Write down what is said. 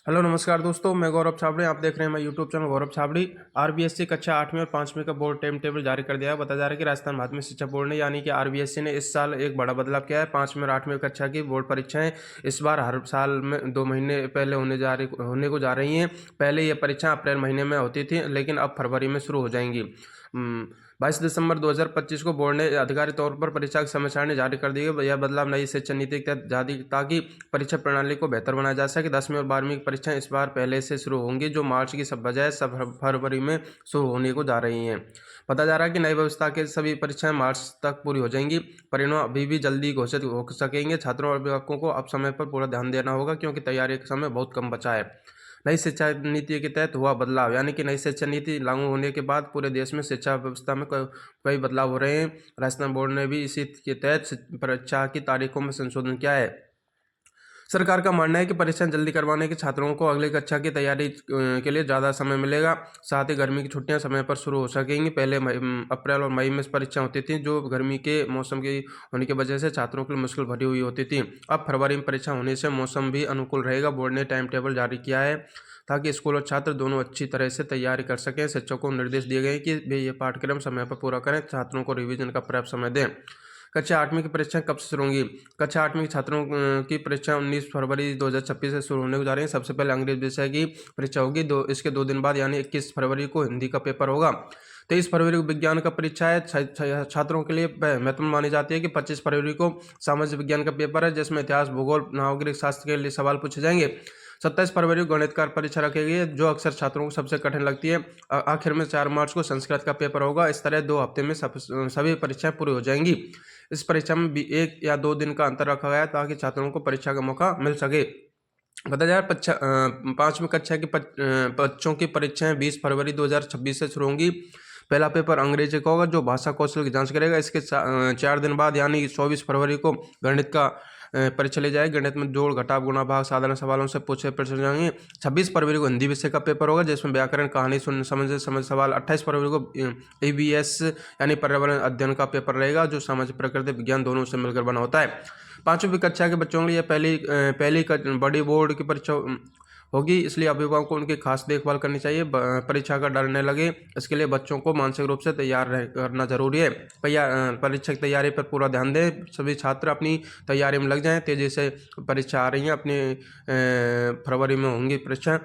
Hello नमस्कार दोस्तों, मैं गौरव छाबड़े। आप देख रहे हैं मैं यूट्यूब चैनल गौरव छाबड़ी। आरबीएससी कक्षा 8वीं और 5वीं का बोर्ड टाइम टेबल जारी कर दिया है। बताया जा रहा है कि राजस्थान माध्यमिक शिक्षा बोर्ड ने यानी कि आरबीएससी ने इस साल एक बड़ा बदलाव किया है। 5वीं और 8वीं कक्षा की बोर्ड परीक्षाएं इस बार हर साल में 2 महीने पहले होने को जा रही हैं। पहले ये परीक्षा अप्रैल महीने में होती थी, लेकिन अब फरवरी में शुरू हो जाएंगी। 22 दिसंबर 2025 को बोर्ड ने आधिकारिक तौर पर परीक्षा की समय सारणी जारी कर दी है। यह बदलाव नई शिक्षा नीति के तहत जारी ताकि परीक्षा प्रणाली को बेहतर बनाया जा सके। 10वीं और 12वीं की परीक्षाएं इस बार पहले से शुरू होंगी, जो मार्च की सब बजाय फरवरी में शुरू होने को जा रही हैं। बताया जा रहा है कि नई व्यवस्था के सभी परीक्षाएं मार्च तक पूरी हो जाएंगी। परिणाम अभी भी जल्दी घोषित हो सकेंगे। छात्रों और अभिभावकों को अब समय पर पूरा ध्यान देना होगा, क्योंकि तैयारी का समय बहुत कम बचा है। नई शिक्षा नीति के तहत हुआ बदलाव, यानी कि नई शिक्षा नीति लागू होने के बाद पूरे देश में शिक्षा व्यवस्था में कई बदलाव हो रहे हैं। राजस्थान बोर्ड ने भी इसी के तहत परीक्षा की तारीखों में संशोधन किया है। सरकार का मानना है कि परीक्षाएं जल्दी करवाने के छात्रों को अगली कक्षा की तैयारी के लिए ज़्यादा समय मिलेगा। साथ ही गर्मी की छुट्टियां समय पर शुरू हो सकेंगी। पहले अप्रैल और मई में परीक्षा होती थी, जो गर्मी के मौसम की होने की वजह से छात्रों के लिए मुश्किल भरी हुई होती थी। अब फरवरी में परीक्षा होने से मौसम भी अनुकूल रहेगा। बोर्ड ने टाइम टेबल जारी किया है ताकि स्कूल और छात्र दोनों अच्छी तरह से तैयारी कर सकें। शिक्षकों को निर्देश दिए गए कि वे ये पाठ्यक्रम समय पर पूरा करें, छात्रों को रिवीजन का पर्याप्त समय दें। कक्षा 8वीं की परीक्षाएं कब से शुरू होंगी? कक्षा 8वीं के छात्रों की परीक्षा 19 फरवरी 2026 से शुरू होने को जा रही है। सबसे पहले अंग्रेजी विषय की परीक्षा होगी। इसके 2 दिन बाद यानी 21 फरवरी को हिंदी का पेपर होगा। 23 फरवरी को विज्ञान का परीक्षा है। छात्रों के लिए महत्वपूर्ण मानी जाती है कि 25 फरवरी को सामाजिक विज्ञान का पेपर है, जिसमें इतिहास, भूगोल, नागरिक शास्त्र के लिए सवाल पूछे जाएंगे। 27 फरवरी को गणित का परीक्षा रखी गई है, जो अक्सर छात्रों को सबसे कठिन लगती है। आखिर में 4 मार्च को संस्कृत का पेपर होगा। इस तरह 2 हफ्ते में सभी परीक्षाएं पूरी हो जाएंगी। इस परीक्षा में भी 1 या 2 दिन का अंतर रखा गया है, ताकि छात्रों को परीक्षा का मौका मिल सके। बताया जा रहा है 5वीं कक्षा के बच्चों की परीक्षाएं 20 फरवरी 2026 से शुरू होंगी। पहला पेपर अंग्रेजी का होगा, जो भाषा कौशल की जांच करेगा। इसके 4 दिन बाद यानी 24 फरवरी को गणित का परीक्षा ली जाएगी। गणित में जोड़, घटाव, गुणा, भाग, साधारण सवालों से पूछे प्रश्न जाएंगे। 26 फरवरी को हिंदी विषय का पेपर होगा, जिसमें व्याकरण, कहानी, सुन समझ सवाल। 28 फरवरी को EVS यानी पर्यावरण अध्ययन का पेपर रहेगा, जो सामाजिक, प्रकृति, विज्ञान दोनों से मिलकर बना होता है। 5वीं कक्षा के बच्चों के लिए पहली बड़ी बोर्ड की परीक्षा होगी, इसलिए अभिभावकों को उनकी खास देखभाल करनी चाहिए। परीक्षा का डर न लगे, इसके लिए बच्चों को मानसिक रूप से तैयार करना जरूरी है। परीक्षा की तैयारी पर पूरा ध्यान दें। सभी छात्र अपनी तैयारी में लग जाएं। तेजी से परीक्षा आ रही है, अपनी फरवरी में होंगी परीक्षा।